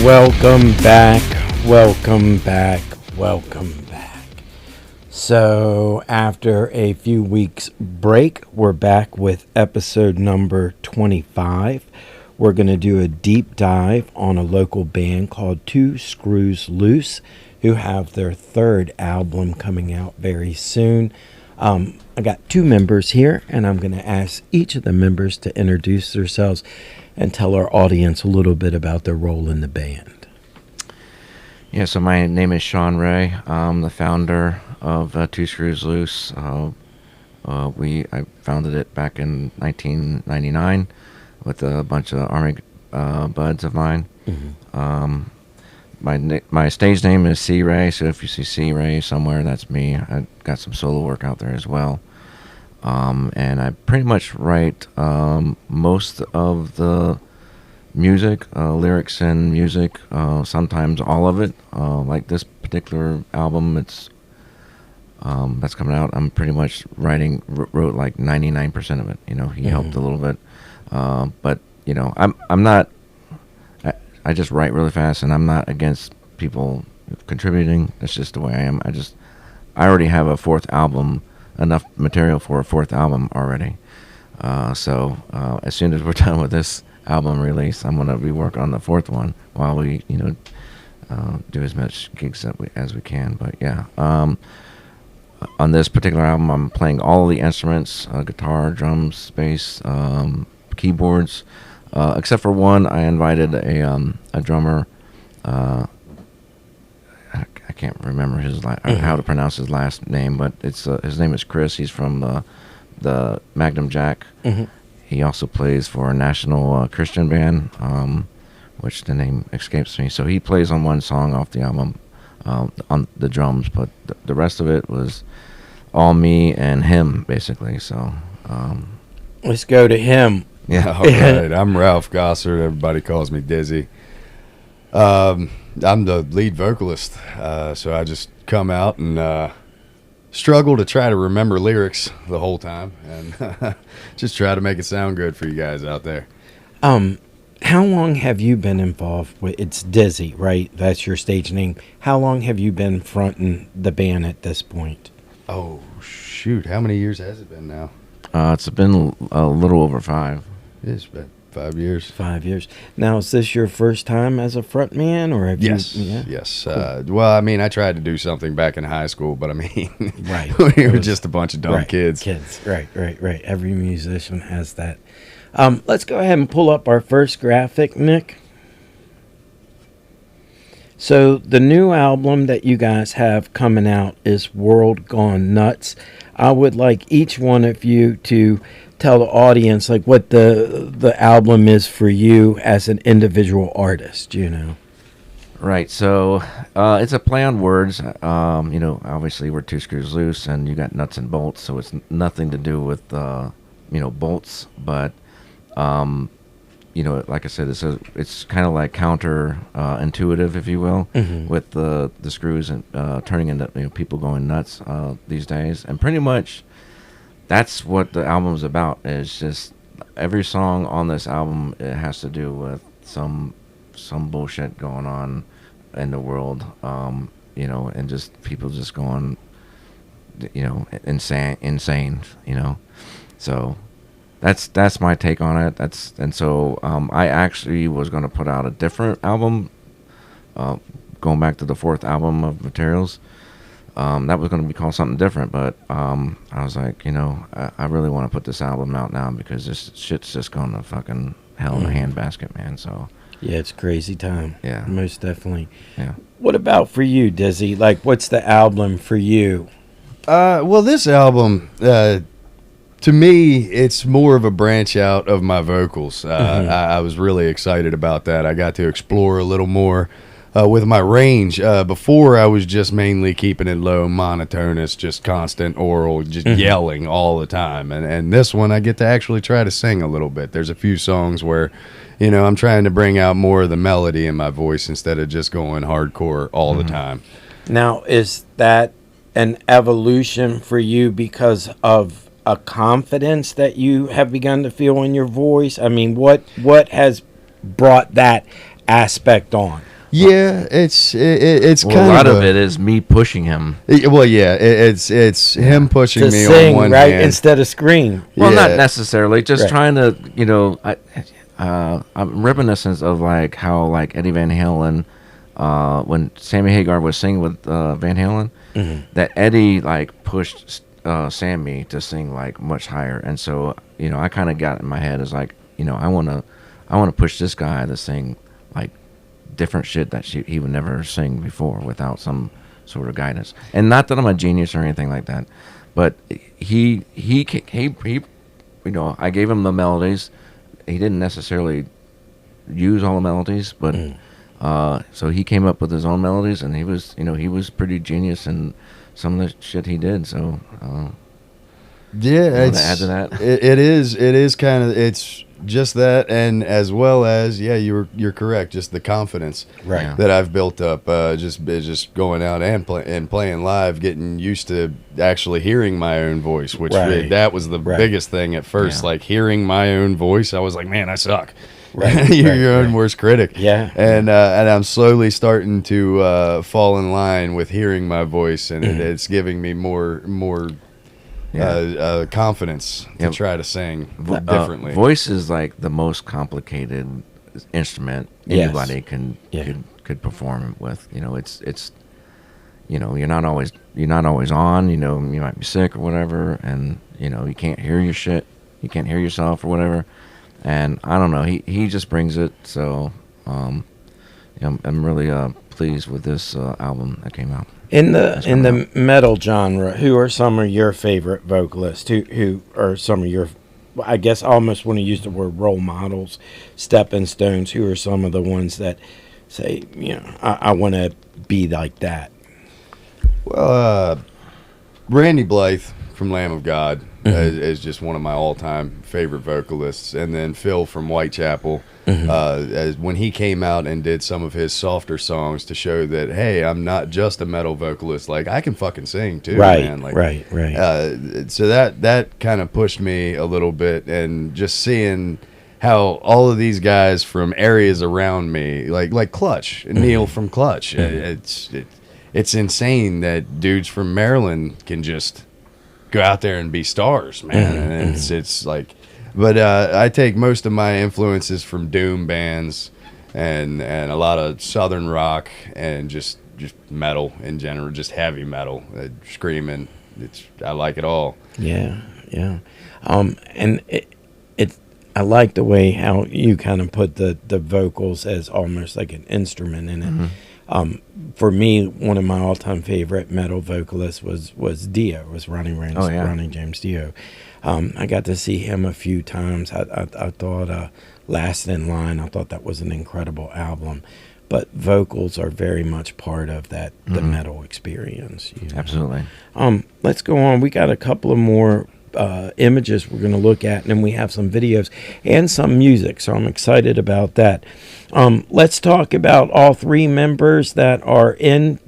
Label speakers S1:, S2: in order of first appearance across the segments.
S1: Welcome back, welcome back, welcome back. So, after a few weeks break, we're back with episode number 25. We're going to do a deep dive on a local band called Two Screws Loose, who have their third album coming out very soon. I got two members here, and I'm going to ask each of the members to introduce themselves and tell our audience a little bit about their role in the band.
S2: Yeah, so my name is Sean Ray. I'm the founder of Two Screws Loose. I founded it back in 1999 with a bunch of Army buds of mine. Mm-hmm. My stage name is C Ray, so if you see C Ray somewhere, that's me. I got some solo work out there as well. And I pretty much write most of the music, lyrics and music, sometimes all of it. Like this particular album, it's that's coming out, I'm pretty much wrote like 99% of it. You know, he helped a little bit. But, you know, I'm not, I just write really fast, and I'm not against people contributing. That's just the way I am. I already have a fourth album, enough material for a fourth album already. So as soon as we're done with this album release, I'm going to be working on the fourth one while we, you know, do as much gigs as we can. But yeah, on this particular album, I'm playing all the instruments, guitar, drums, bass, keyboards, except for one. I invited a drummer. I can't remember how to pronounce his last name, but it's his name is Chris. He's from the Magnum Jack. Mm-hmm. He also plays for a national Christian band, which the name escapes me. So he plays on one song off the album on the drums, but the rest of it was all me and him, basically. So
S1: let's go to him.
S3: Yeah, all right. I'm Ralph Gossard. Everybody calls me Dizzy. I'm the lead vocalist, so I just come out and struggle to try to remember lyrics the whole time, and just try to make it sound good for you guys out there.
S1: How long have you been involved with? It's Dizzy, right? That's your stage name. How long have you been fronting the band at this point?
S3: Oh shoot! How many years has it been now?
S2: It's been a little over 5.
S3: It's been 5 years.
S1: 5 years. Now, is this your first time as a front man, or have
S3: yes,
S1: you? Yeah?
S3: Yes. Cool. Well, I mean, I tried to do something back in high school, but I mean,
S1: right.
S3: We were just a bunch of dumb kids.
S1: Right. Every musician has that. Let's go ahead and pull up our first graphic, Nick. So the new album that you guys have coming out is World Gone Nuts. I would like each one of you to tell the audience like what the album is for you as an individual artist, you know.
S2: Right, so it's a play on words. You know, obviously we're Two Screws Loose, and you got nuts and bolts, so it's nothing to do with you know, bolts. But you know, like I said, it's kind of like counter intuitive, if you will, with the screws and turning into, you know, people going nuts these days, and pretty much that's what the album's about. It's just every song on this album, it has to do with some bullshit going on in the world, you know, and just people just going, you know, insane, you know. So that's my take on it. So I actually was going to put out a different album, going back to the fourth album of Materials. That was going to be called something different, but I was like, you know, I really want to put this album out now because this shit's just going to fucking hell in a handbasket, man. So
S1: yeah, it's crazy time.
S2: Yeah,
S1: most definitely.
S2: Yeah.
S1: What about for you, Dizzy? Like, what's the album for you?
S3: Well, this album, to me, it's more of a branch out of my vocals. I was really excited about that. I got to explore a little more with my range. Before, I was just mainly keeping it low, monotonous, just constant oral, just yelling all the time. And this one, I get to actually try to sing a little bit. There's a few songs where, you know, I'm trying to bring out more of the melody in my voice instead of just going hardcore all the time. Now,
S1: is that an evolution for you because of a confidence that you have begun to feel in your voice? I mean, what has brought that aspect on?
S3: Yeah, it's
S2: Well,
S3: kind
S2: a lot
S3: of
S2: of it is me pushing him.
S3: Well, yeah, it's him pushing
S1: To
S3: me
S1: sing,
S3: on one
S1: right,
S3: hand.
S1: instead of scream.
S2: Well,
S3: Yeah.
S2: not necessarily. Just
S1: Right.
S2: trying to, I'm reminiscent of like how like Eddie Van Halen, when Sammy Hagar was singing with Van Halen, that Eddie like pushed Sammy to sing like much higher, and so I kind of got in my head as like I want to push this guy to sing like different shit that he would never sing before without some sort of guidance. And not that I'm a genius or anything like that, but he I gave him the melodies. He didn't necessarily use all the melodies, but so he came up with his own melodies, and he was pretty genius in some of the shit he did. So
S3: Yeah,
S2: want to add to that?
S3: It is kind of, it's just that, and as well as, yeah, you're correct. Just the confidence
S1: Right.
S2: Yeah.
S3: that I've built up, just going out and playing live, getting used to actually hearing my own voice, which
S1: Right.
S3: that was the
S1: Right.
S3: biggest thing at first.
S2: Yeah.
S3: Like hearing my own voice, I was like, man, I suck.
S1: Right,
S3: You're
S1: right,
S3: your own
S1: right.
S3: worst critic.
S1: Yeah.
S3: and I'm slowly starting to fall in line with hearing my voice, and it's giving me more confidence to
S2: Yep.
S3: try to sing
S2: Vo-
S3: differently.
S2: Voice is like the most complicated instrument
S1: Yes.
S2: anybody
S1: Yeah.
S2: could perform with. It's you're not always on. You might be sick or whatever, and you can't hear your shit. You can't hear yourself or whatever. And I don't know. He just brings it. So I'm really pleased with this album that came out.
S1: In
S2: That's
S1: the
S2: coming
S1: metal genre, who are some of your favorite vocalists? Who are some of your, I guess, I almost want to use the word role models, stepping stones? Who are some of the ones that say, I want to be like that?
S3: Well, Randy Blythe from Lamb of God is just one of my all-time favorite vocalists, and then Phil from Whitechapel, as when he came out and did some of his softer songs to show that, hey, I'm not just a metal vocalist, like I can fucking sing too,
S1: Right,
S3: man. Like,
S1: right.
S3: so that kind of pushed me a little bit, and just seeing how all of these guys from areas around me, like Clutch, Neil from Clutch, it's insane that dudes from Maryland can just go out there and be stars, man. And it's like, but I take most of my influences from doom bands and a lot of southern rock and just metal in general, just heavy metal, screaming. I like it all.
S1: Yeah. And I like the way how you kind of put the vocals as almost like an instrument in it. For me, one of my all-time favorite metal vocalists was Dio, was Ronnie James Dio. I got to see him a few times. I thought Last in Line, I thought that was an incredible album. But vocals are very much part of that the metal experience.
S2: Absolutely.
S1: Let's go on. We got a couple of more images we're going to look at, and then we have some videos and some music, so I'm excited about that. Let's talk about all three members that are in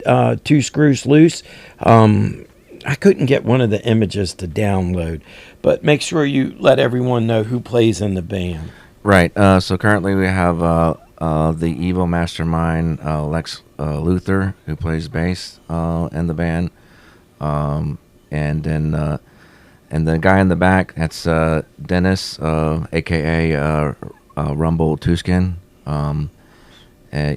S1: Two Screws Loose. I couldn't get one of the images to download, but make sure you let everyone know who plays in the band.
S2: Right. So currently we have the evil mastermind Lex Luthor, who plays bass in the band, and the guy in the back, that's Dennis, aka Rumble Tuskin.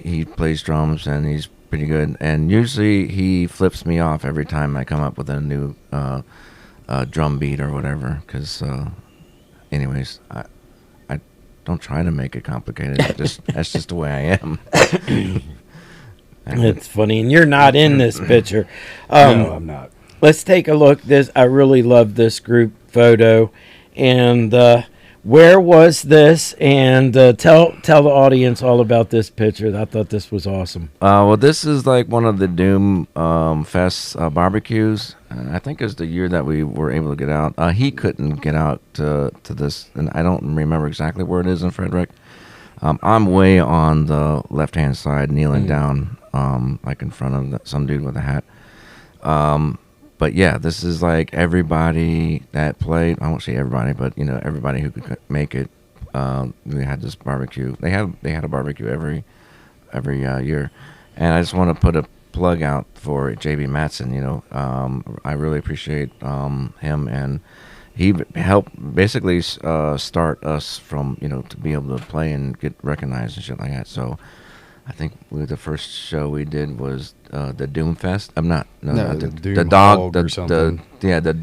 S2: He plays drums and he's pretty good. And usually he flips me off every time I come up with a new drum beat or whatever. Because, anyways, I don't try to make it complicated. That's just the way I am.
S1: It's funny, and you're not in this picture.
S3: No, I'm not.
S1: Let's take a look. I really love this group photo. And where was this? And tell the audience all about this picture. I thought this was awesome.
S2: Well, this is like one of the Doom Fest barbecues. I think it was the year that we were able to get out. He couldn't get out to this, and I don't remember exactly where it is in Frederick. I'm way on the left-hand side, kneeling down, like in front of some dude with a hat. But yeah, this is like everybody that played. I won't say everybody, but everybody who could make it. We had this barbecue. They had a barbecue every every year. And I just want to put a plug out for JB Matson. I really appreciate him, and he helped basically start us from to be able to play and get recognized and shit like that. So I think the first show we did was the Doom Fest. I'm not not
S3: the Doom
S2: the dog
S3: Hog
S2: the
S3: or something.
S2: the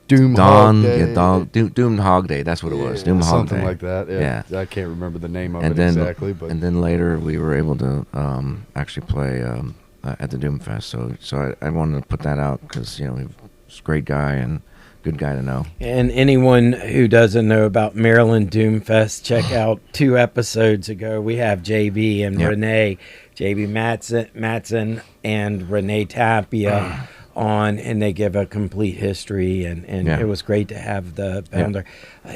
S3: Doom
S2: Dawn,
S3: Hog Day.
S2: yeah, Doom Hog Day. That's what it was. Doom Hog
S3: something
S2: Day.
S3: like that. Yeah. I can't remember the name of
S2: And
S3: it
S2: then
S3: exactly, but
S2: and then later we were able to actually play at the Doom Fest. So I wanted to put that out because he's a great guy and good guy to know.
S1: And anyone who doesn't know about Maryland Doomfest, check out 2 episodes ago. We have JB and
S2: Yep.
S1: Renee, JB Matson and Renee Tapia on, and they give a complete history. And
S2: Yeah.
S1: it was great to have the founder.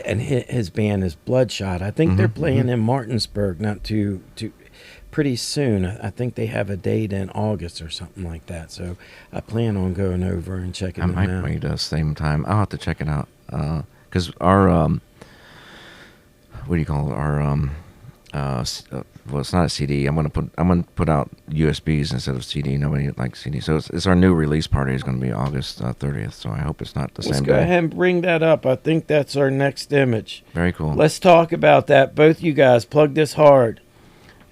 S1: And his band is Bloodshot. I think they're playing in Martinsburg not too pretty soon. I think they have a date in August or something like that. So I plan on going over and checking
S2: I
S1: them
S2: might
S1: out.
S2: wait the same time. I'll have to check it out because our what do you call it? Our well, it's not a CD. I'm gonna put out USBs instead of CD. Nobody likes CD, so it's our new release party. Is going to be August 30th. So I hope it's not the
S1: Let's
S2: same
S1: go
S2: day.
S1: ahead and bring that up. I think that's our next image.
S2: Very cool.
S1: Let's talk about that. Both you guys, plug this hard.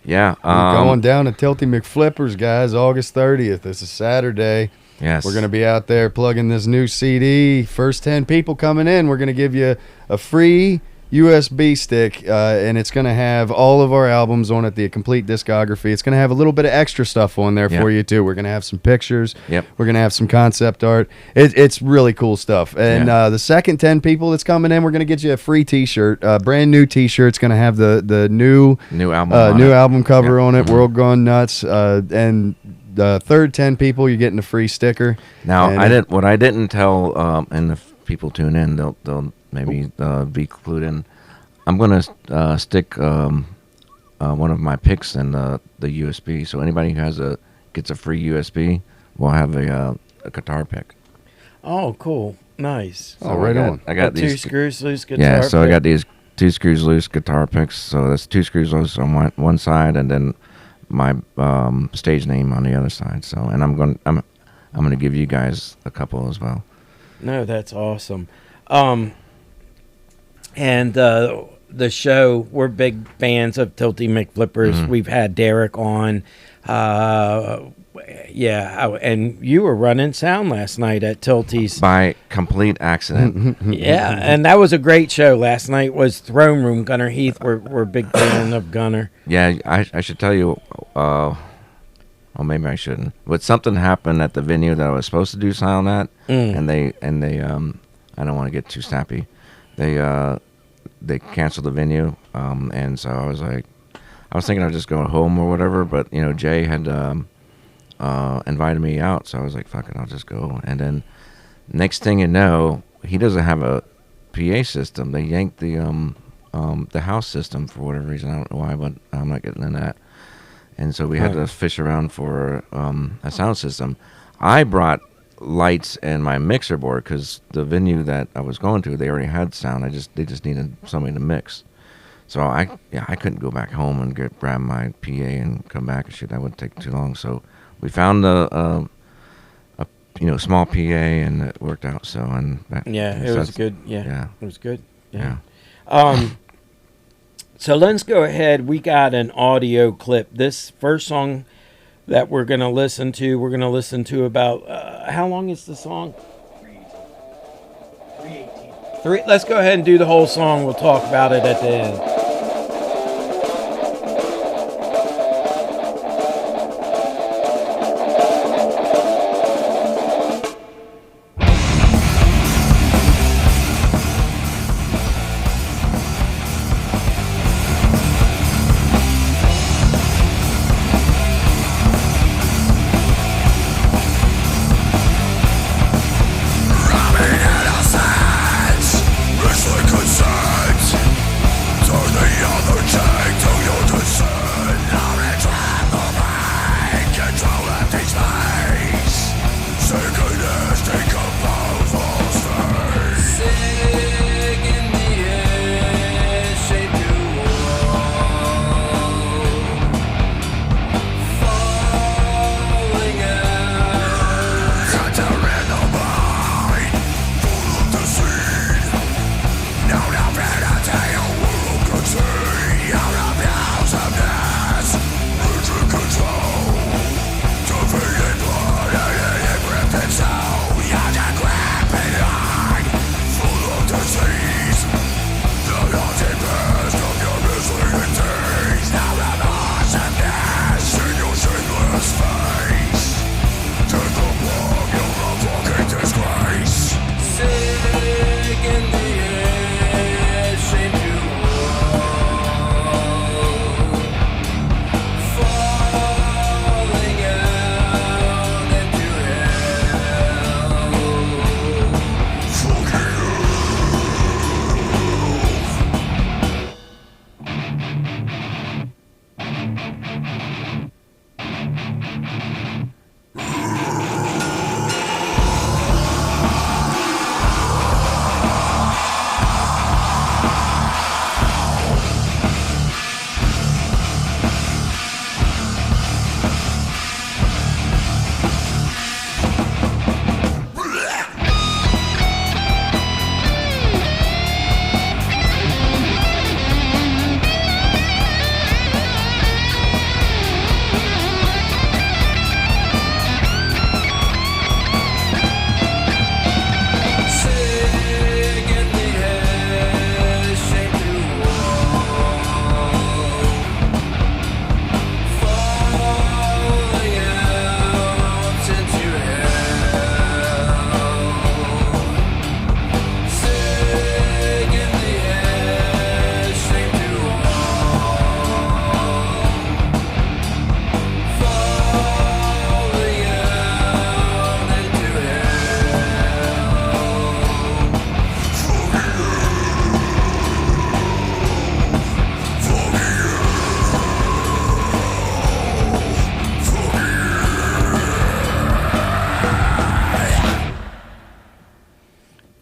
S2: Yeah,
S3: we're going down to Tilty McFlippers, guys, August 30th. This is Saturday.
S2: Yes,
S3: We're going to be out there plugging this new CD. First 10 people coming in, we're going to give you a free USB stick, and it's going to have all of our albums on it, the complete discography. It's going to have a little bit of extra stuff on there for you, too. We're going to have some pictures.
S2: Yep.
S3: We're going to have some concept art. It's really cool stuff. And the second 10 people that's coming in, we're going to get you a free T-shirt, a brand new T-shirt. It's going to have the new album cover on it, World Gone Nuts, and the third 10 people, you're getting a free sticker.
S2: Now,
S3: And
S2: what I didn't tell, and if people tune in, they'll maybe be clued in. I'm gonna stick one of my picks in the USB, so anybody who gets a free USB will have a guitar pick.
S1: Oh, cool. Nice.
S3: Oh, right on.
S2: I got
S1: Two
S2: these.
S1: screws loose guitar.
S2: Yeah, so I
S1: pick.
S2: got these 2 screws loose guitar picks. So that's 2 screws loose on one side, and then my stage name on the other side. So, and I'm gonna give you guys a couple as well.
S1: No, that's awesome. And the show, we're big fans of Tilty McFlippers. We've had Derek on. And you were running sound last night at Tilty's.
S2: By complete accident.
S1: Yeah, and that was a great show. Last night was Throne Room. Gunnar Heath, we're a big fan of Gunnar.
S2: Yeah, I should tell you, well, maybe I shouldn't. But something happened at the venue that I was supposed to do sound at, and they I don't want to get too snappy. They canceled the venue, and so I was thinking I'd just go home or whatever, but Jay had invited me out, so I was like, fuck it, I'll just go. And then next thing you know, he doesn't have a PA system. They yanked the house system for whatever reason. I don't know why, but I'm not getting in that. And so we had to fish around for a sound system. I brought lights and my mixer board because the venue that I was going to, they already had sound. They just needed somebody to mix. So I couldn't go back home and grab my PA and come back and shit. That would take too long. So we found a small PA, and it worked out. So
S1: It was good. Yeah, it was good.
S2: Yeah.
S1: So let's go ahead. We got an audio clip. This first song that we're going to listen to about, how long is the song? 3:18. Let's go ahead and do the whole song. We'll talk about it at the end.
S4: Richly consent,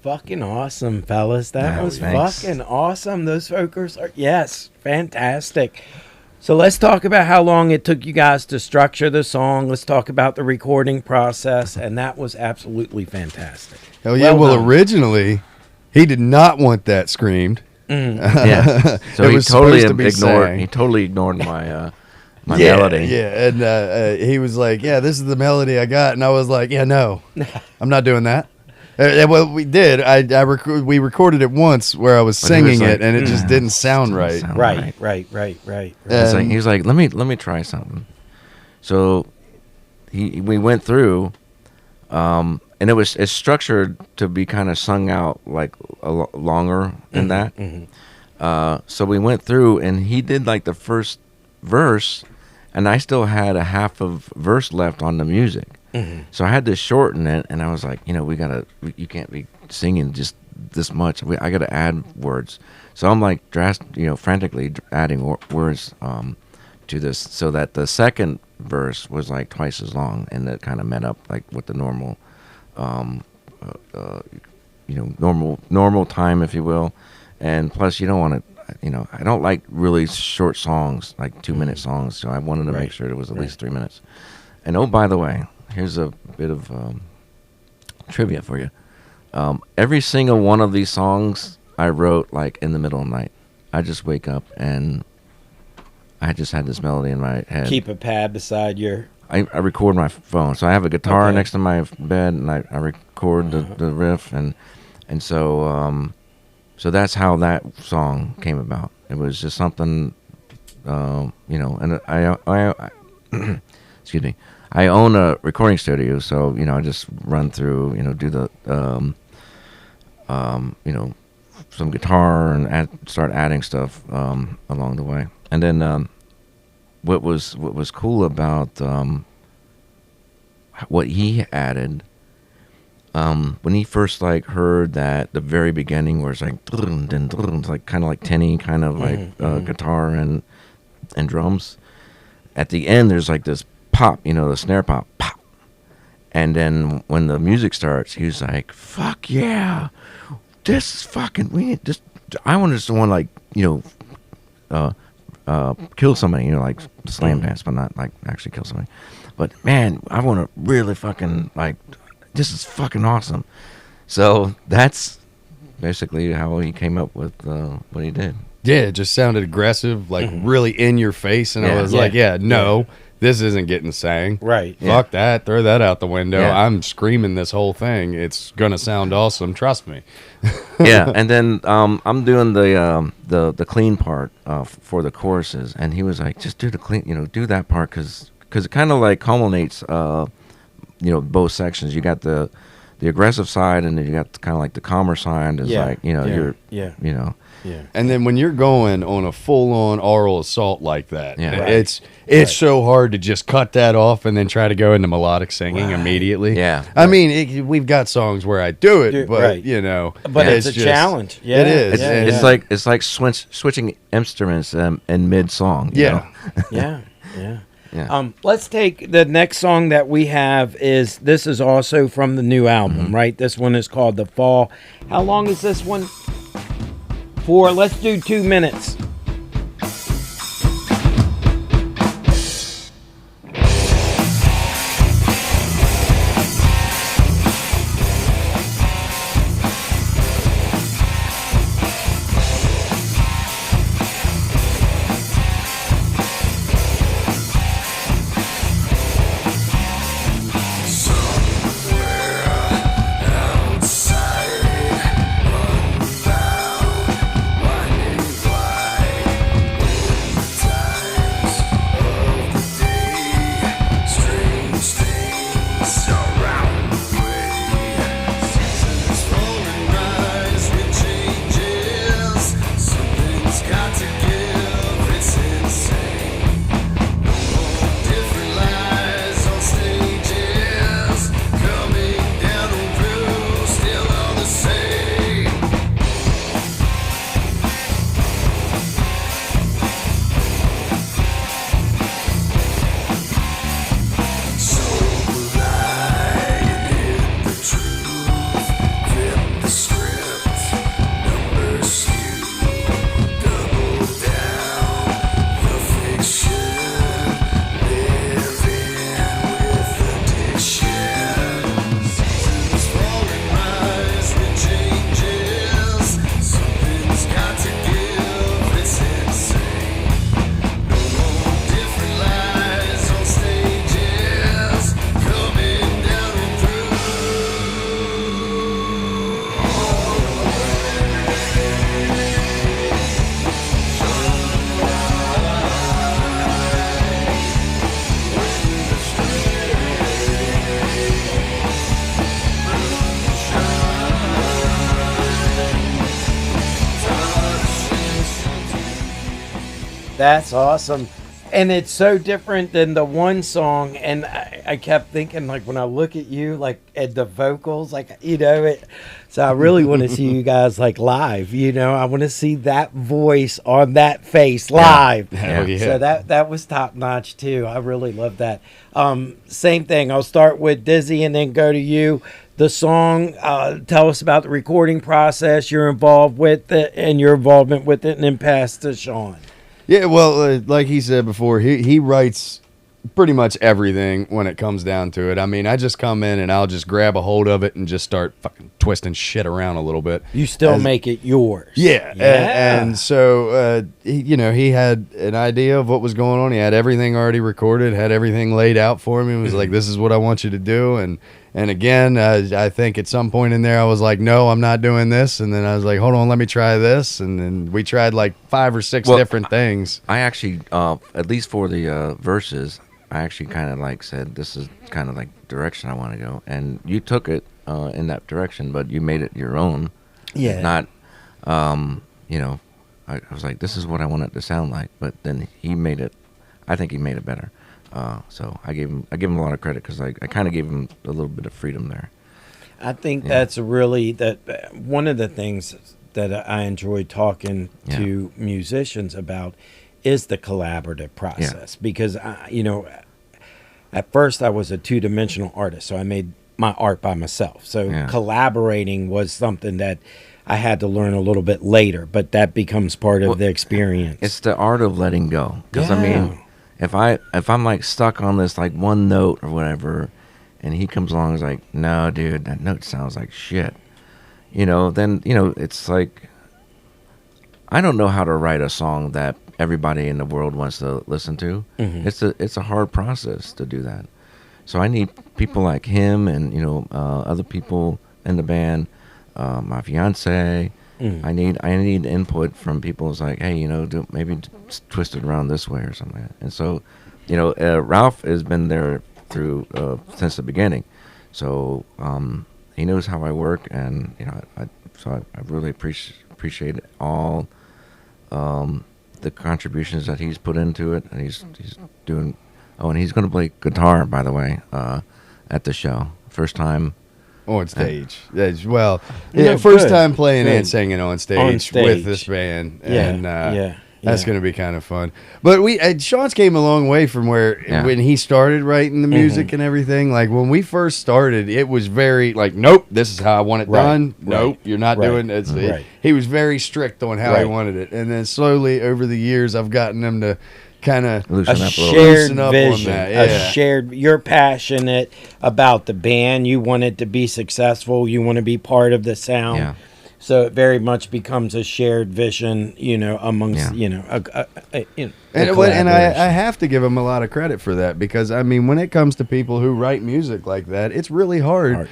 S1: fucking awesome, fellas. That
S2: Yeah,
S1: was
S2: thanks.
S1: fucking awesome. Those vocals are, yes, fantastic. So let's talk about how long it took you guys to structure the song. Let's talk about the recording process, and that was absolutely fantastic.
S3: Hell yeah!
S1: Well
S3: Well,
S1: done.
S3: originally, he did not want that screamed.
S2: Yeah. So
S3: It
S2: he
S3: was
S2: totally
S3: supposed to be
S2: ignored.
S3: sang.
S2: He totally ignored my my
S3: Yeah,
S2: melody.
S3: yeah, and he was like, "Yeah, this is the melody I got," and I was like, "Yeah, no, I'm not doing that." Well, we did. We recorded it once where I was
S2: But he was
S3: singing
S2: like,
S3: it, and it just didn't sound right.
S2: sound
S1: Right.
S2: It's like,
S3: And-
S2: he was like, let me try something. So we went through, and it's structured to be kind of sung out like longer than that. So we went through, and he did like the first verse, and I still had a half of verse left on the music. So I had to shorten it, and I was like, you can't be singing just this much. I got to add words. So I'm like, frantically adding words to this, so that the second verse was like twice as long, and that kind of met up like with the normal, normal time, if you will. And plus, you don't want to, I don't like really short songs, like 2-minute songs. So I wanted to make sure it was at least 3 minutes. And oh, by the way, here's a bit of trivia for you. Every single one of these songs I wrote like in the middle of the night. I just wake up and I just had this melody in my head.
S1: Keep a pad beside your...
S2: I record my phone, so I have a guitar
S1: Okay.
S2: next to my bed, and I record the riff, and so that's how that song came about. It was just something, and I excuse me. I own a recording studio, so I just run through, do the some guitar and start adding stuff along the way. And then what was cool about what he added, when he first like heard that the very beginning where it's like it's like kind of like tinny, kind of like guitar and drums. At the end, there's like this pop, the snare pop, pop. And then when the music starts, he was like, "Fuck yeah, this is fucking. I want to like kill somebody, like slam dance, but not like actually kill somebody. But man, I want to really fucking like. This is fucking awesome." So that's basically how he came up with what he did.
S3: Yeah, it just sounded aggressive, like really in your face, and I
S2: Yeah.
S3: was like, no, this isn't getting sang.
S1: Right.
S3: Fuck that. Throw that out the window.
S2: Yeah.
S3: I'm screaming this whole thing. It's going to sound awesome. Trust me.
S2: Yeah, and then I'm doing the clean part for the choruses, and he was like, "Just do the clean, do that part, because it kind of like culminates, both sections. You got the aggressive side, and then you got kind of like the calmer side. Is like, you're,
S1: Yeah.
S3: And then when you're going on a full-on oral assault like that,
S2: Yeah.
S3: it's so hard to just cut that off and then try to go into melodic singing immediately.
S2: Yeah.
S3: I mean, we've got songs where I do it, but
S1: Right. But it's a
S3: just-
S1: challenge. Yeah,
S3: it is.
S2: It's,
S3: Yeah,
S2: it's
S3: yeah.
S2: like switching instruments in mid song.
S3: Yeah.
S1: Yeah.
S2: Yeah.
S1: Let's take the next song that we have. This is also from the new album, right? This one is called The Fall. How long is this one for? Let's do 2 minutes.
S4: Outside, unbound, winding blind.
S1: That's awesome. And it's so different than the one song. And I kept thinking, like, when I look at you, like, at the vocals, like, so I really want to see you guys, like, live. I want to see that voice on that face live.
S3: Hell yeah.
S1: So that was top notch, too. I really love that. Same thing. I'll start with Dizzy and then go to you. The song, tell us about the recording process, you're involved with it, and your involvement with it, and then pass to Sean.
S3: Yeah, well, like he said before, he writes pretty much everything when it comes down to it. I mean, I just come in and I'll just grab a hold of it and just start fucking twisting shit around a little bit.
S1: You still make it yours.
S3: Yeah. And so, he had an idea of what was going on. He had everything already recorded, had everything laid out for me. It was like, this is what I want you to do. And again, I think at some point in there, I was like, no, I'm not doing this. And then I was like, hold on, let me try this. And then we tried like 5 or 6 different things.
S2: I actually, at least for the verses, I actually kind of like said, this is kind of like direction I want to go. And you took it in that direction, but you made it your own.
S1: Yeah.
S2: Not, I was like, this is what I want it to sound like. But then he made it, I think he made it better. So I give him a lot of credit because I kind of gave him a little bit of freedom there.
S1: I think that's really one of the things that I enjoy talking to musicians about is the collaborative process because at first I was a 2-dimensional artist, so I made my art by myself. So collaborating was something that I had to learn a little bit later, but that becomes part of the experience.
S2: It's the art of letting go because I mean. If I'm like stuck on this like one note or whatever, and he comes along and is like, no, dude, that note sounds like shit, then it's like I don't know how to write a song that everybody in the world wants to listen to. Mm-hmm. It's a hard process to do that. So I need people like him and other people in the band, my fiance. I need input from people. It's like, hey, maybe twist it around this way or something like that. And so, Ralph has been there through since the beginning, so he knows how I work, and I really appreciate all the contributions that he's put into it, and he's doing. Oh, and he's going to play guitar, by the way, at the show, first time.
S3: On stage. First time playing and singing on stage with this band. And that's going to be kind of fun. But Sean's came a long way from when he started writing the music and everything. Like when we first started, it was very like, nope, this is how I want it done. Nope, you're not doing it. He was very strict on how he wanted it. And then slowly over the years, I've gotten him to kind of
S1: a shared vision, you're passionate about the band, you want it to be successful, you want to be part of the sound, so it very much becomes a shared vision, amongst
S3: and I have to give him a lot of credit for that because I mean when it comes to people who write music like that, it's really hard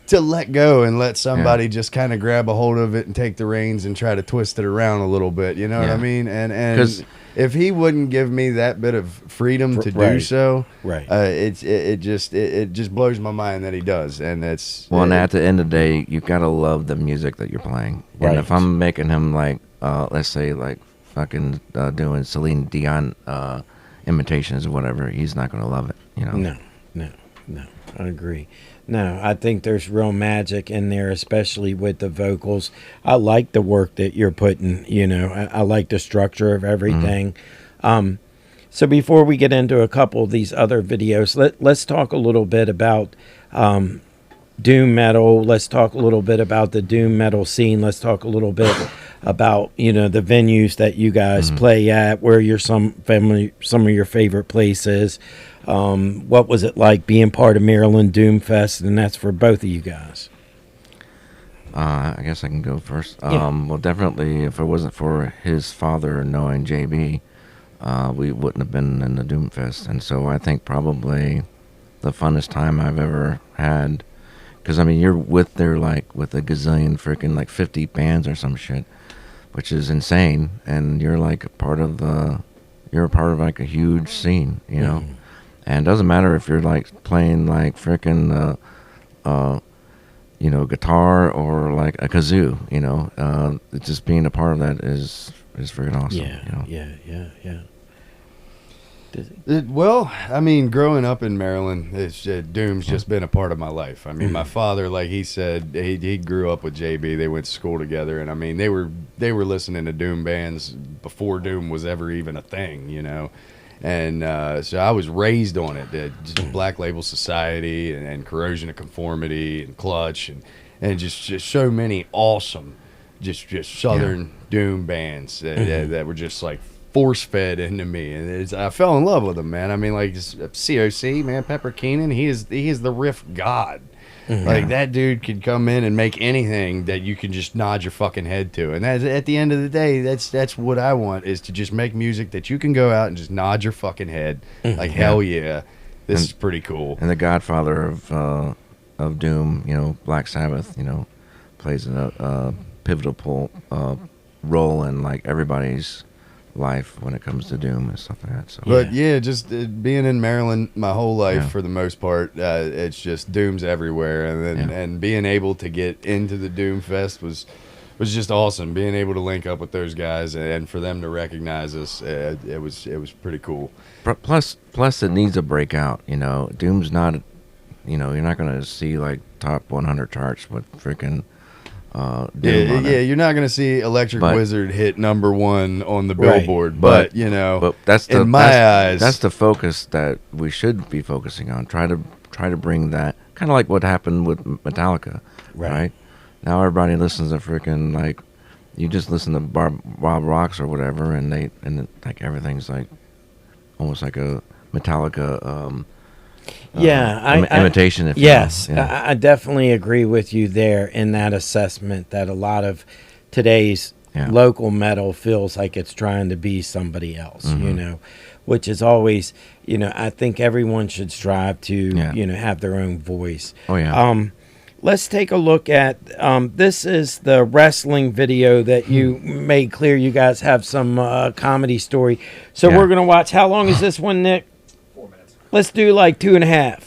S3: to let go and let somebody just kind of grab a hold of it and take the reins and try to twist it around a little bit, you know what I mean? And if he wouldn't give me that bit of freedom to do so, it just blows my mind that he does, and it's
S2: and at the end of the day, you gotta love the music that you're playing. And if I'm making him like, let's say like fucking doing Celine Dion imitations or whatever, he's not gonna love it,
S1: No, I agree. No, I think there's real magic in there, especially with the vocals. I like the work that you're putting, I like the structure of everything. So before we get into a couple of these other videos, let's talk a little bit about doom metal. Let's talk a little bit about the doom metal scene. Let's talk a little bit about, the venues that you guys play at, where some of your favorite places. What was it like being part of Maryland Doom Fest? And that's for both of you guys.
S2: I guess I can go first. Well, definitely, if it wasn't for his father knowing JB, we wouldn't have been in the Doom Fest. And so I think probably the funnest time I've ever had, because I mean you're with a gazillion freaking like 50 bands or some shit, which is insane, and you're like a part of like a huge scene, And it doesn't matter if you're like playing like freaking, guitar or like a kazoo, just being a part of that is is freaking awesome.
S1: Yeah,
S2: you know?
S1: yeah.
S3: Well, I mean, growing up in Maryland, Doom's just been a part of my life. I mean, my father, like he said, he grew up with JB. They went to school together, and I mean, they were listening to Doom bands before Doom was ever even a thing, you know. And so I was raised on it. Just Black Label Society and Corrosion of Conformity and Clutch and just so many awesome, just Southern Doom bands that were just like force fed into me, and I fell in love with them, man. I mean, like COC, man, Pepper Keenan, he is the riff god. Like that dude could come in and make anything that you can just nod your fucking head to, and that's, at the end of the day, that's what I want, is to just make music that you can go out and just nod your fucking head, like hell yeah, this is pretty cool.
S2: And the godfather of Doom, you know, Black Sabbath, you know, plays a pivotal role in like everybody's life when it comes to Doom and stuff like that. So,
S3: but yeah, just being in Maryland my whole life for the most part, it's just Doom's everywhere, and then and being able to get into the Doom Fest was just awesome. Being able to link up with those guys and for them to recognize us, it was pretty cool.
S2: Plus, it needs a breakout. You know, Doom's not, you know, you're not gonna see like top 100 charts with freaking.
S3: You're not going to see Electric Wizard hit #1 on the Billboard, but you know,
S2: but that's
S3: in my eyes,
S2: that's the focus that we should be focusing on. Try to bring that, kind of like what happened with Metallica, right? Now everybody listens to freaking, like, you just listen to Bob Rocks or whatever, and like everything's like almost like a Metallica. Imitation. If
S1: yes,
S2: you know. Yeah.
S1: I definitely agree with you there in that assessment that a lot of today's local metal feels like it's trying to be somebody else, you know, which is always, you know, I think everyone should strive to, you know, have their own voice.
S2: Oh, yeah.
S1: Let's take a look at, this is the wrestling video that you made clear you guys have some comedy story. So we're going to watch. How long is this one, Nick? Let's do like 2.5.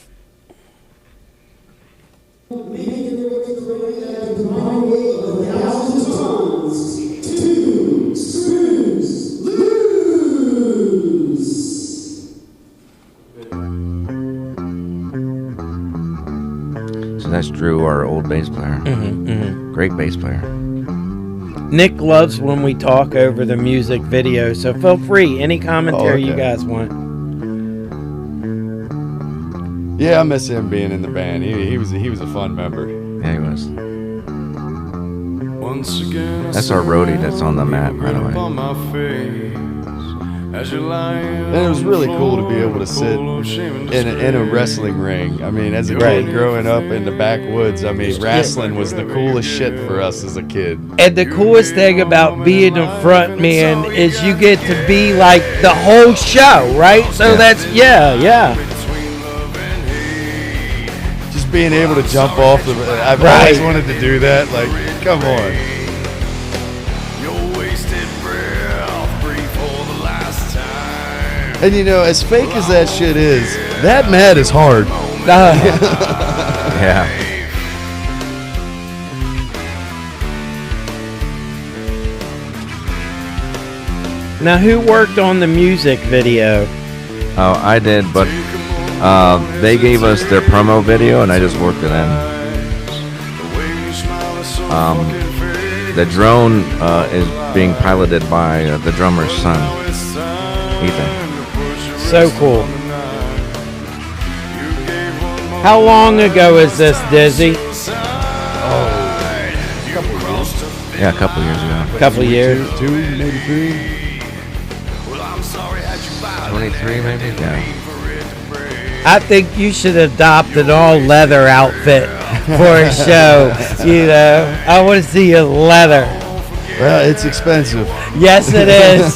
S2: So that's Drew, our old bass player. Great bass player.
S1: Nick loves when we talk over the music video, so feel free. Any commentary you guys want.
S3: Yeah, I miss him being in the band. He was a fun member.
S2: Yeah, he was. That's our roadie that's on the map, by the way.
S3: And it was really cool to be able to sit in a wrestling ring. I mean, as a kid growing up in the backwoods, I mean, wrestling was the coolest shit for us as a kid.
S1: And the coolest thing about being a front man is you get to be like the whole show, right? So that's,
S3: Just being able to jump off the... I've always wanted to do that. Like, come on. And you know, as fake as that shit is, that mat is hard.
S2: Yeah.
S1: Now, who worked on the music video?
S2: Oh, I did, but they gave us their promo video, and I just worked it in. The drone is being piloted by the drummer's son, Ethan.
S1: So cool. How long ago is this, Dizzy?
S2: Yeah, a couple years ago.
S1: Couple years.
S3: Two, maybe three.
S2: 23, maybe? Yeah.
S1: I think you should adopt an all-leather outfit for a show. You know, I want to see you leather.
S3: Well, it's expensive.
S1: Yes, it is.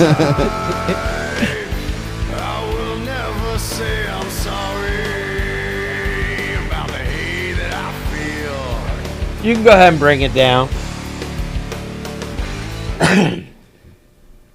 S1: You can go ahead and bring it down.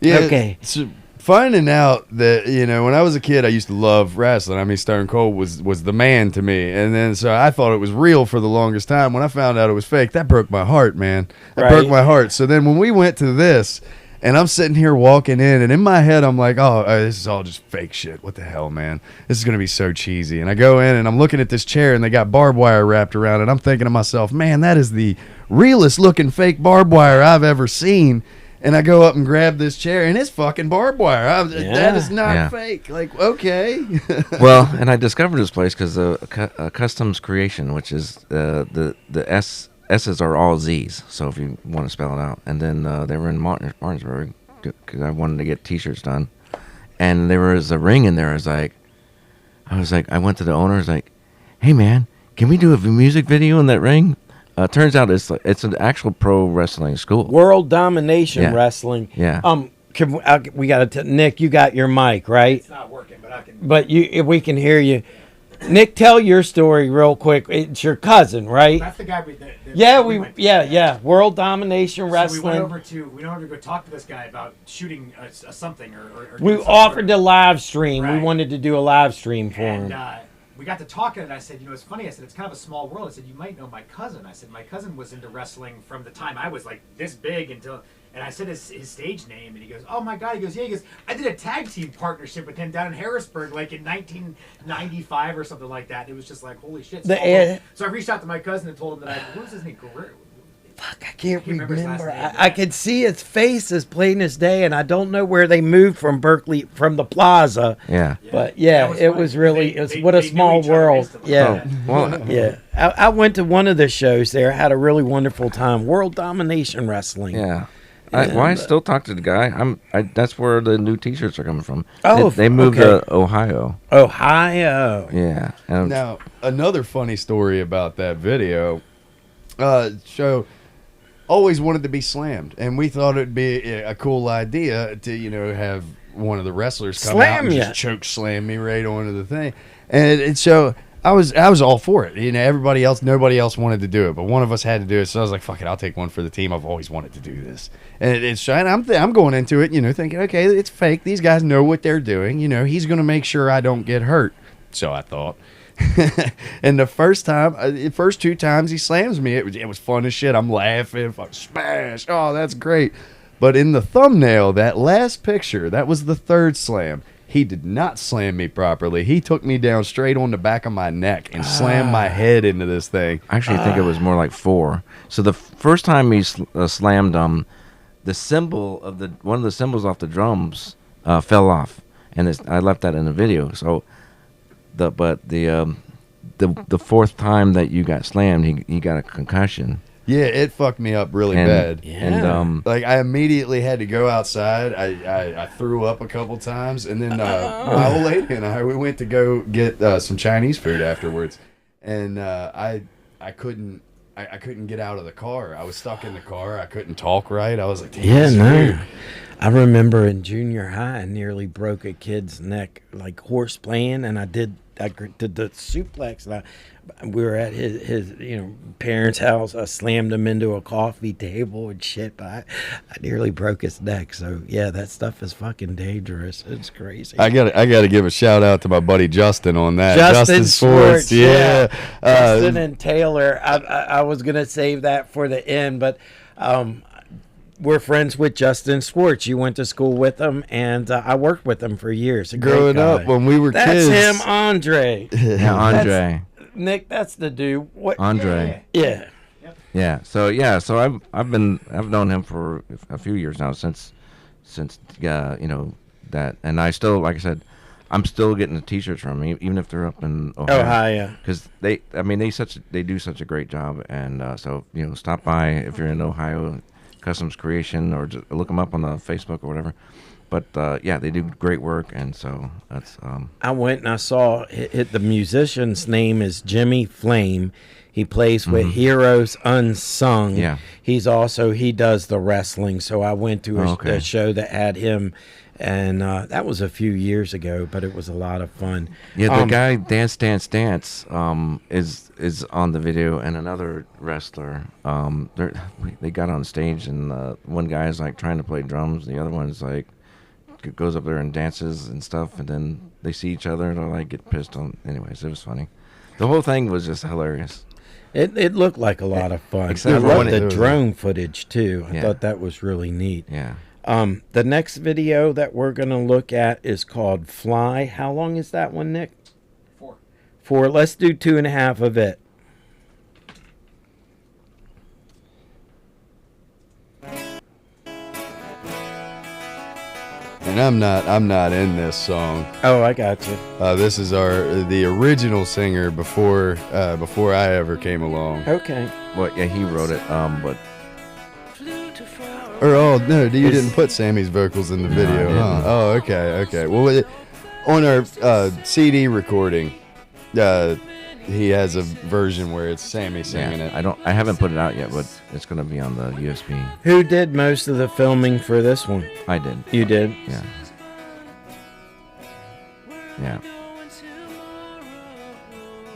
S3: Yeah.
S1: Okay.
S3: So finding out that, you know, when I was a kid, I used to love wrestling. I mean, Stone Cold was the man to me. And then so I thought it was real for the longest time. When I found out it was fake, that broke my heart, man. That broke my heart. So then when we went to this, And I'm sitting here walking in, and in my head, I'm like, oh, this is all just fake shit. What the hell, man? This is going to be so cheesy. And I go in, and I'm looking at this chair, and they got barbed wire wrapped around it. I'm thinking to myself, man, that is the realest looking fake barbed wire I've ever seen. And I go up and grab this chair, and it's fucking barbed wire. That is not fake. Like, okay.
S2: Well, and I discovered this place because Customs Creation, which is the S's are all Z's, so if you want to spell it out. And then they were in Martinsburg because I wanted to get T-shirts done. And there was a ring in there. I was like, I went to the owner. I was like, hey, man, can we do a music video in that ring? Turns out it's an actual pro wrestling school.
S1: World Domination Wrestling.
S2: Yeah.
S1: We got to Nick. You got your mic, right?
S4: It's not working, but I can.
S1: But if we can hear you. Nick, tell your story real quick. It's your cousin, right?
S4: That's the guy.
S1: World Domination Wrestling.
S4: So we went over to go talk to this guy about shooting something or
S1: we offered to live stream.
S4: Right.
S1: We wanted to do a live stream for him.
S4: We got to talking, and I said, it's funny. I said, it's kind of a small world. I said, you might know my cousin. I said, my cousin was into wrestling from the time I was like this big until. And I said his stage name, and he goes, oh, my God. He goes, yeah. He goes, I did a tag team partnership with him down in Harrisburg, like in 1995 or something like that. It was just like, holy shit. So I reached out to my cousin and told him that what was his name?
S1: Fuck, I can't remember. I could see his face as plain as day, and I don't know where they moved from Berkeley, from the plaza.
S2: Yeah.
S1: But, it was really, what a small world. Yeah.
S2: Oh, well,
S1: yeah. I went to one of the shows there. Had a really wonderful time. World Domination Wrestling.
S2: Yeah. I still talk to the guy. That's where the new T-shirts are coming from.
S1: Oh,
S2: they moved to Ohio.
S1: Ohio.
S2: Yeah.
S3: Now, another funny story about that video. Show always wanted to be slammed, and we thought it'd be a cool idea to have one of the wrestlers come out and just choke slam me right onto the thing, and so. I was all for it. Nobody else wanted to do it, but one of us had to do it. So I was like, "Fuck it, I'll take one for the team. I've always wanted to do this." And I'm going into it, thinking, "Okay, it's fake. These guys know what they're doing. He's going to make sure I don't get hurt." So I thought. And the first two times he slams me, it was fun as shit. I'm laughing, fuck, smash. Oh, that's great. But in the thumbnail, that last picture, that was the third slam. He did not slam me properly. He took me down straight on the back of my neck and slammed my head into this thing.
S2: I actually think it was more like 4. So the first time he slammed the symbol of one of the symbols off the drums fell off, and I left that in the video. So the fourth time that you got slammed, he got a concussion.
S3: Yeah, it fucked me up really bad.
S1: Yeah.
S3: And I immediately had to go outside. I threw up a couple times, and then my old lady and we went to go get some Chinese food afterwards, and I couldn't get out of the car. I was stuck in the car. I couldn't talk right. I was like,
S1: weird. I remember in junior high, I nearly broke a kid's neck, like horse playing, and I did the suplex, and we were at his parents' house. I slammed him into a coffee table and shit, but I nearly broke his neck. So yeah, that stuff is fucking dangerous. It's crazy.
S3: I got to give a shout out to my buddy Justin on that.
S1: Justin Sports,
S3: yeah.
S1: Justin and Taylor. I was gonna save that for the end, but we're friends with Justin Swartz. You went to school with him, and I worked with him for years.
S3: Growing up when we were kids.
S1: That's him, Andre.
S2: Yeah, Andre.
S1: Nick, that's the dude. What?
S2: Andre.
S1: Yeah.
S2: Yeah. So I've known him for a few years now since that, and I still, like I said, I'm still getting the T-shirts from him, even if they're up in
S1: Ohio.
S2: Because they do such a great job, and so stop by if you're in Ohio, Customs Creation, or just look them up on the Facebook or whatever. But they do great work, and so that's.
S1: I went and I saw the musician's name is Jimmy Flame. He plays with Heroes Unsung.
S2: Yeah.
S1: He does the wrestling. So I went to a show that had him, and that was a few years ago, but it was a lot of fun.
S2: Yeah, the guy Dance is on the video, and another wrestler. They got on stage, and one guy's like trying to play drums, the other one's like goes up there and dances and stuff, and then they see each other and they like get pissed on. Anyways, it was funny. The whole thing was just hilarious.
S1: It looked like a lot of fun.
S2: Except
S1: I
S2: for
S1: loved
S2: when
S1: the drone footage too. I
S2: Yeah.
S1: thought that was really neat.
S2: Yeah.
S1: The next video that we're going to look at is called Fly. How long is that one, Nick?
S4: 4.
S1: 4. Let's do 2.5 of it.
S3: And I'm not in this song.
S1: Oh, I got you.
S3: This is the original singer before I ever came along.
S1: Okay.
S2: Well, yeah, he wrote it. But
S3: Or no, you didn't put Sammy's vocals in the video,
S2: I
S3: huh?
S2: didn't.
S3: Oh, okay. Well, on our CD recording, he has a version where it's Sammy singing
S2: yeah,
S3: it.
S2: I haven't put it out yet, but it's gonna be on the USB.
S1: Who did most of the filming for this one?
S2: I did.
S1: You did?
S2: Yeah. Yeah.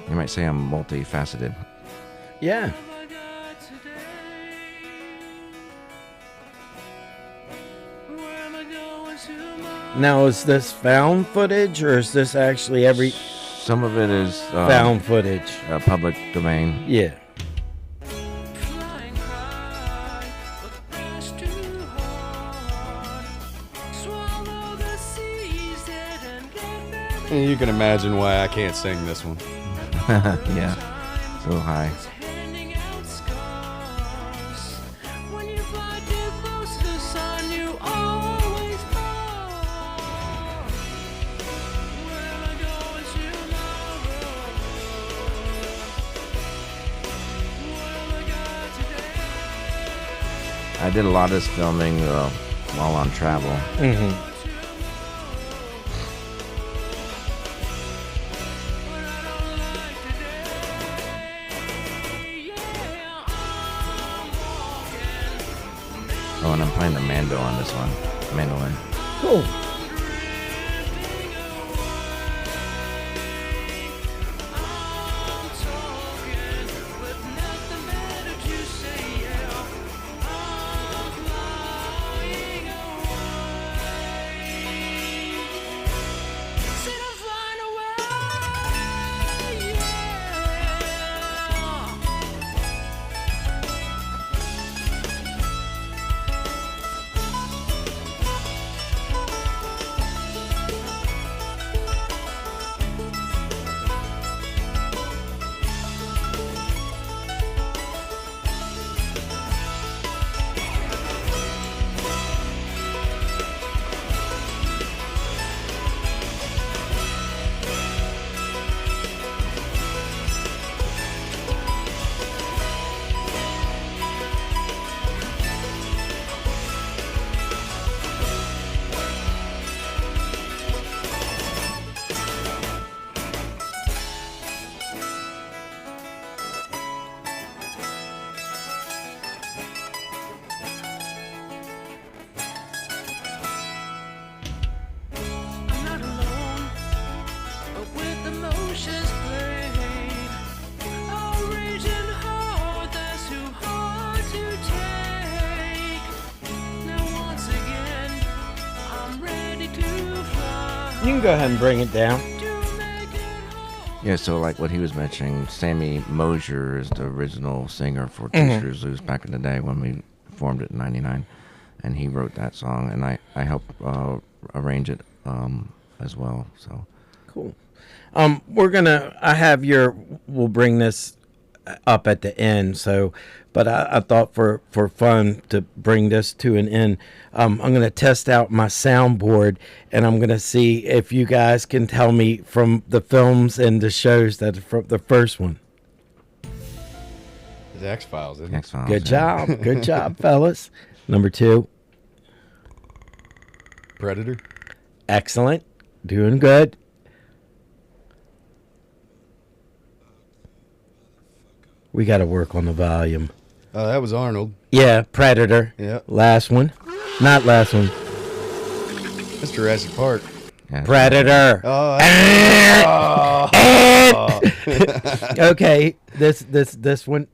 S2: You might say I'm multifaceted.
S1: Yeah. Now, is this found footage, or is this actually every
S2: Some of it is
S1: found footage?
S2: public domain.
S1: Yeah.
S3: And you can imagine why I can't sing this one.
S2: Yeah. So high. I did a lot of this filming while on travel.
S1: Mm-hmm.
S2: Oh, and I'm playing the mando on this one. Mandolin.
S1: Cool. You can go ahead and bring it down.
S2: Yeah, so like what he was mentioning, Sammy Mosier is the original singer for Two
S1: Mhm.
S2: Screws Loose back in the day when we formed it in '99, and he wrote that song, and I helped arrange it as well. So
S1: Cool. We'll bring this up at the end. So, but I thought for fun to bring this to an end, I'm going to test out my soundboard, and I'm going to see if you guys can tell me from the films and the shows that are from the first one.
S3: It's X-Files, isn't it?
S2: X-Files.
S1: Good
S2: yeah.
S1: job. Good job, fellas. Number 2.
S3: Predator.
S1: Excellent. Doing good. We got to work on the volume.
S3: Oh, that was Arnold.
S1: Yeah, Predator.
S3: Yeah.
S1: Last one. Not last one.
S3: That's Jurassic Park.
S2: Yeah.
S1: Predator.
S3: Oh,
S1: Okay, this one.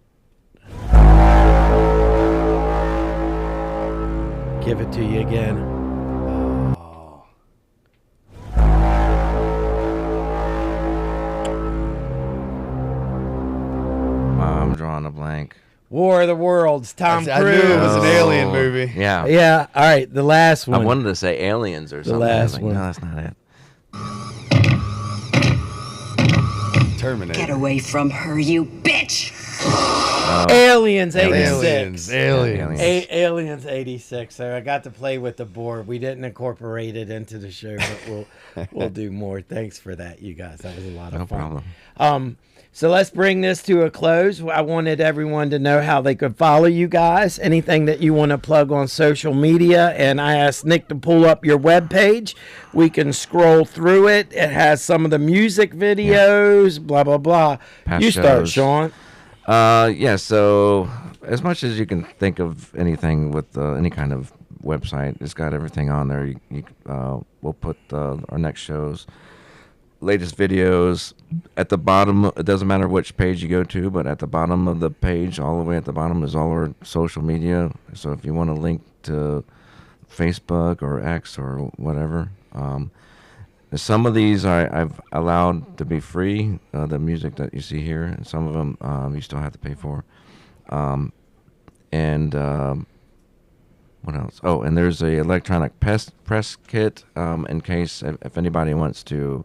S1: Give it to you again.
S2: I'm drawing a blank.
S1: War of the Worlds, Tom Cruise.
S3: I knew it was an alien movie.
S2: Yeah.
S1: Yeah, all right, the last
S2: I
S1: one.
S2: wanted to say aliens or something.
S1: last
S2: I was like,
S1: one.
S2: no, that's not it.
S3: Terminator.
S5: Get away from her, you bitch!
S1: Aliens 86.
S3: Aliens.
S1: Aliens 86. So I got to play with the board. We didn't incorporate it into the show, but we'll do more. Thanks for that, you guys. That was a lot of
S2: No
S1: fun.
S2: problem.
S1: So let's bring this to a close. I wanted everyone to know how they could follow you guys, anything that you want to plug on social media. And I asked Nick to pull up your webpage. We can scroll through it. It has some of the music videos, blah, blah, blah.
S2: Past
S1: You start,
S2: shows.
S1: Sean.
S2: Yeah, so as much as you can think of anything with any kind of website, it's got everything on there. We'll put our next shows, latest videos at the bottom. It doesn't matter which page you go to, but at the bottom of the page, all the way at the bottom, is all our social media. So if you want to link to Facebook or X or whatever, some of these I've allowed to be free, the music that you see here, and some of them you still have to pay for. What else? Oh, and there's a electronic press kit in case if anybody wants to,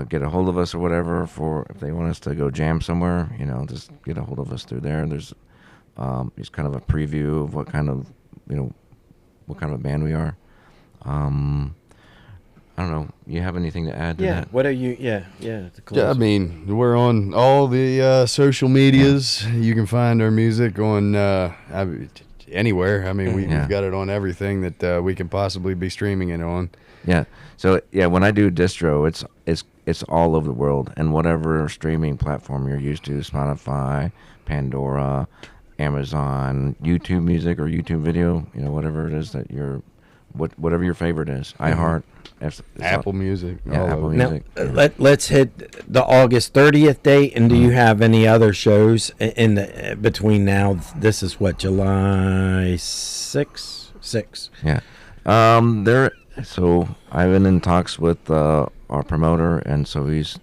S2: get a hold of us or whatever for if they want us to go jam somewhere, just get a hold of us through there. There's it's kind of a preview of what kind of a band we are. I don't know. You have anything to add to that?
S1: What are you? To close.
S3: Yeah, I mean, we're on all the social medias. You can find our music on anywhere. I mean, we've got it on everything that we can possibly be streaming it on.
S2: Yeah. So when I do distro, it's all over the world, and whatever streaming platform you're used to, Spotify, Pandora, Amazon, YouTube Music or YouTube Video, whatever it is that whatever your favorite is, iHeart,
S3: Apple Music.
S2: Yeah, Apple
S1: Now,
S2: Music.
S1: let's hit the August 30th date. And do you have any other shows in the between now? This is what, July 6?
S2: Yeah. So I've been in talks with our promoter, and so he's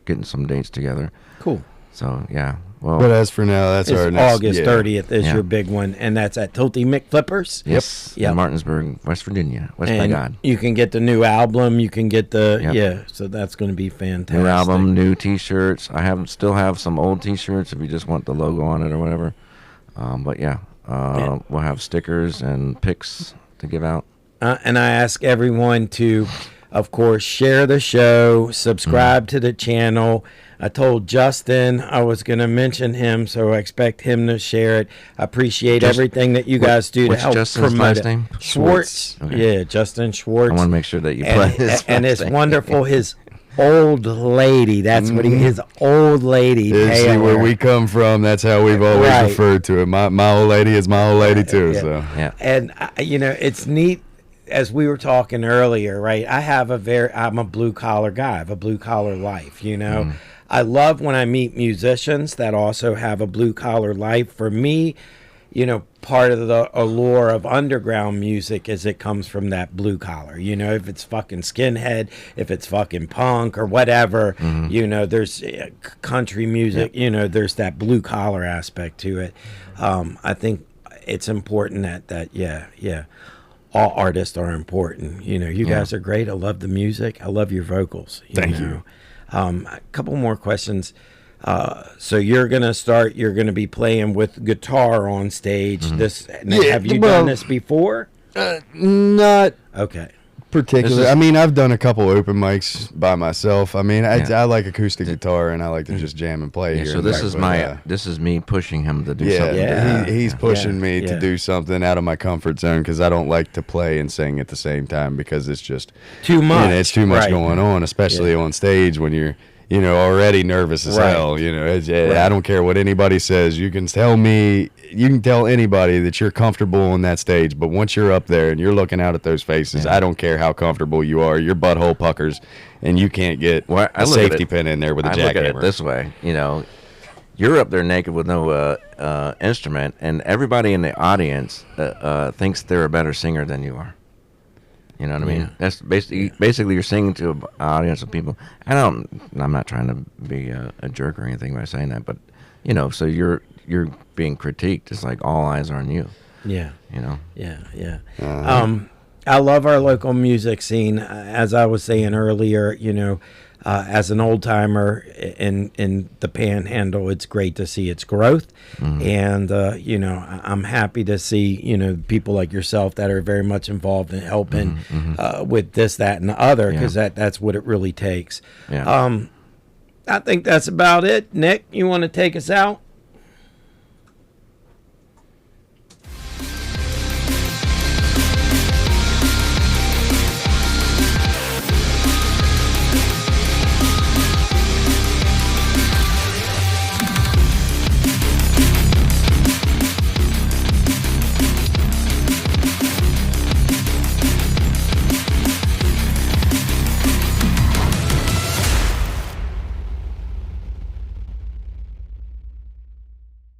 S2: getting some dates together.
S1: Cool.
S2: So yeah. Well,
S3: But as for now, that's
S1: It's
S3: our next
S1: August 30th is
S2: Yeah.
S1: your big one, and that's at Tilty McFlippers.
S2: yes.
S1: Yep.
S2: In Martinsburg, West Virginia. West by
S1: And
S2: God.
S1: you can get the new album. You can get
S2: Yep.
S1: so that's going to be fantastic.
S2: New album, new T-shirts. I still have some old T-shirts if you just want the logo on it or whatever. But we'll have stickers and pics to give out.
S1: And I ask everyone to, of course, share the show, subscribe to the channel. I told Justin I was going to mention him, so I expect him to share it. I appreciate everything that you guys do to
S2: what's
S1: help
S2: Justin's
S1: promote
S2: last
S1: it.
S2: name?
S1: Schwartz.
S2: Okay.
S1: Yeah, Justin Schwartz.
S2: I want to make sure that you play his
S1: and
S2: last
S1: it's
S2: name.
S1: wonderful. His old lady. That's what his old lady.
S3: See
S1: Taylor.
S3: where we come from. That's how we've always
S1: Right.
S3: referred to it. My old lady is my old lady too.
S1: Yeah.
S3: So
S2: Yeah.
S1: And it's neat. As we were talking earlier, right? I'm a blue collar guy. I have a blue collar life. I love when I meet musicians that also have a blue collar life. For me, part of the allure of underground music is it comes from that blue collar. If it's fucking skinhead, if it's fucking punk or whatever, there's country music. There's that blue collar aspect to it. I think it's important that all artists are important. You guys are great. I love the music. I love your vocals.
S3: Thank you.
S1: A couple more questions. So you're going to be playing with guitar on stage. Have you done this before?
S3: not
S1: Okay.
S3: particular.
S2: This is-
S3: I mean, I've done a couple open mics by myself. I mean, I like acoustic guitar and I like to just jam and play
S2: Yeah,
S3: here.
S2: so
S3: and
S2: this
S3: there,
S2: is
S3: but,
S2: this is me pushing him to do
S3: yeah,
S2: something.
S1: Yeah.
S3: he's pushing me
S1: Yeah.
S3: to do something out of my comfort zone because I don't like to play and sing at the same time because it's just
S1: Too much.
S3: it's too much
S1: Right.
S3: going on, especially on stage when you're already nervous as
S1: Right.
S3: hell. I don't care what anybody says. You can tell anybody that you're comfortable on that stage, but once you're up there and you're looking out at those faces, I don't care how comfortable you are. Your butthole puckers, and you can't get
S2: Well, I
S3: a
S2: look at
S3: safety
S2: it-
S3: pin in there with a
S2: I look at it
S3: jackhammer.
S2: this way, you're up there naked with no instrument, and everybody in the audience thinks they're a better singer than you are. You know what I mean?
S1: Yeah.
S2: That's basically you're singing to an audience of people. I'm not trying to be a jerk or anything by saying that, but so you're being critiqued. It's like all eyes are on you.
S1: Yeah.
S2: Yeah.
S1: I love our local music scene. As I was saying earlier, as an old timer in the Panhandle, it's great to see its growth, and I'm happy to see people like yourself that are very much involved in helping with this, that, and the other, because that's what it really takes.
S2: Yeah.
S1: I think that's about it. Nick, you want to take us out?